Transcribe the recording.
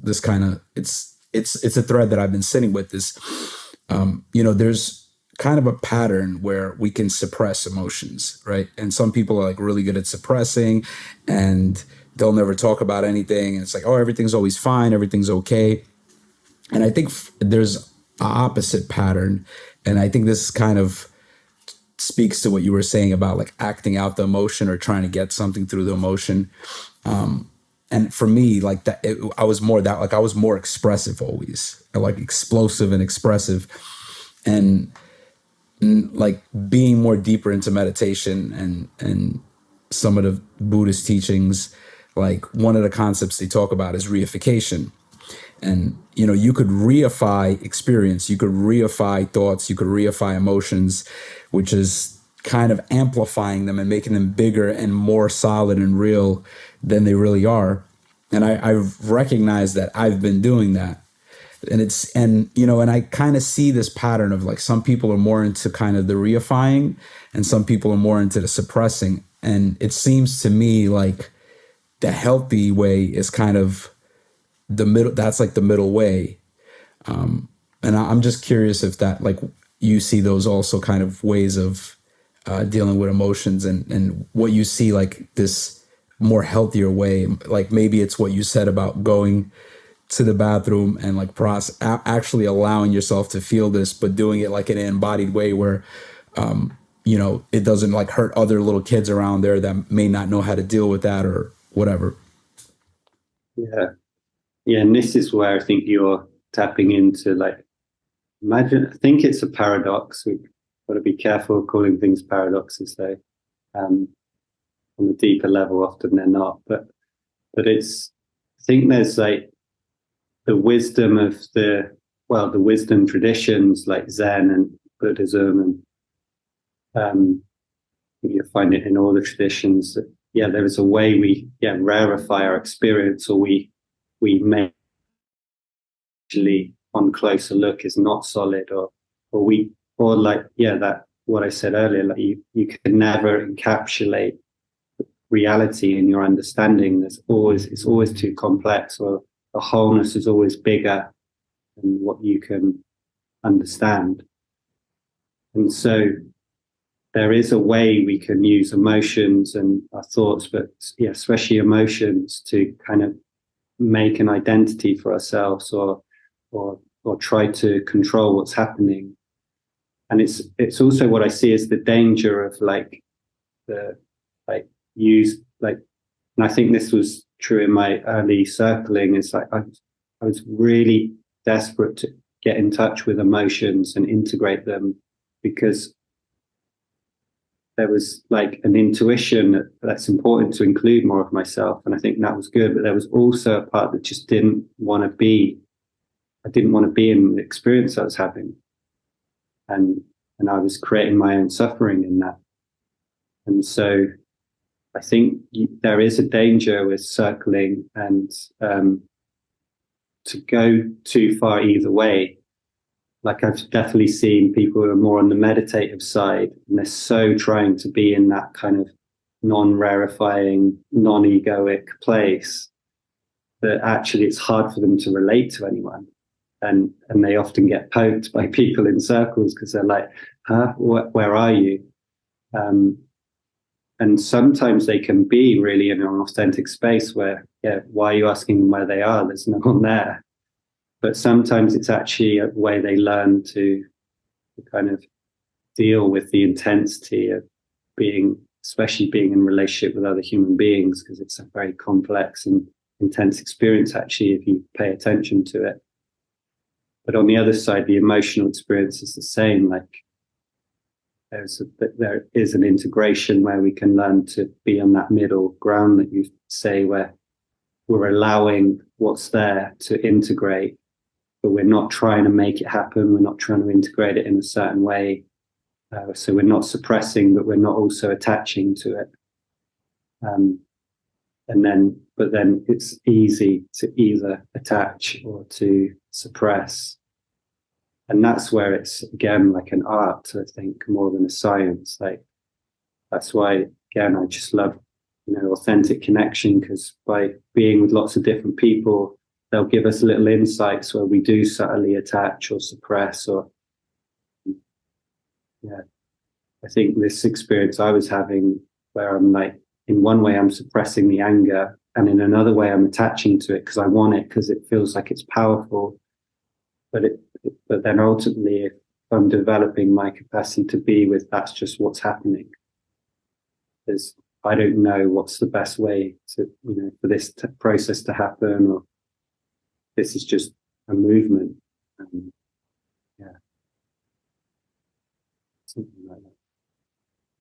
this kind of, it's a thread that I've been sitting with is, there's kind of a pattern where we can suppress emotions, right? And some people are like really good at suppressing, and they'll never talk about anything. And it's like, oh, everything's always fine, everything's okay. And I think there's an opposite pattern. And I think this kind of speaks to what you were saying about like acting out the emotion or trying to get something through the emotion. And for me, like that, I was more expressive always, like explosive and expressive, and like being more deeper into meditation and some of the Buddhist teachings. Like one of the concepts they talk about is reification. And, you could reify experience, you could reify thoughts, you could reify emotions, which is kind of amplifying them and making them bigger and more solid and real than they really are. And I've recognized that I've been doing that. And I kind of see this pattern of like some people are more into kind of the reifying and some people are more into the suppressing. And it seems to me like the healthy way is kind of the middle. That's like the middle way. And I'm just curious if that, like, you see those also kind of ways of dealing with emotions and what you see like this more healthier way. Like maybe it's what you said about going to the bathroom and like actually allowing yourself to feel this, but doing it like in an embodied way where, it doesn't like hurt other little kids around there that may not know how to deal with that or whatever. Yeah. Yeah. And this is where I think you're tapping into, like, I think it's a paradox. We've got to be careful of calling things paradoxes, though. On a deeper level, often they're not. But I think there's like the wisdom of the wisdom traditions like Zen and Buddhism, and you find it in all the traditions that, there is a way we rarefy our experience, or we may actually on closer look is not solid, or that what I said earlier, like you can never encapsulate reality in your understanding. It's always too complex, or the wholeness is always bigger than what you can understand. And so there is a way we can use emotions and our thoughts, but especially emotions, to kind of make an identity for ourselves, or try to control what's happening. And it's also what I see as the danger of and I think this was true in my early circling, is like I was really desperate to get in touch with emotions and integrate them, because there was like an intuition that's important to include more of myself. And I think that was good, but there was also a part that just didn't want to be. I didn't want to be in the experience I was having. And I was creating my own suffering in that. And so I think there is a danger with circling and to go too far either way. Like I've definitely seen people who are more on the meditative side, and they're so trying to be in that kind of non-rarefying, non-egoic place that actually it's hard for them to relate to anyone. And they often get poked by people in circles because they're like, where are you? And sometimes they can be really in an authentic space where, why are you asking them where they are? There's no one there. But sometimes it's actually a way they learn to kind of deal with the intensity of especially being in relationship with other human beings, because it's a very complex and intense experience, actually, if you pay attention to it. But on the other side, the emotional experience is the same. Like there is an integration where we can learn to be on that middle ground that you say, where we're allowing what's there to integrate, but we're not trying to make it happen. We're not trying to integrate it in a certain way. So we're not suppressing, but we're not also attaching to it. But then it's easy to either attach or to suppress. And that's where it's, again, like an art, I think, more than a science. Like that's why, again, I just love, authentic connection, because by being with lots of different people, they'll give us little insights where we do subtly attach or suppress, or yeah. I think this experience I was having, where I'm like, in one way I'm suppressing the anger, and in another way I'm attaching to it because I want it, because it feels like it's powerful. But then ultimately, if I'm developing my capacity to be with that's just what's happening, there's, I don't know what's the best way to, for this process to happen, or this is just a movement. Yeah, something like that.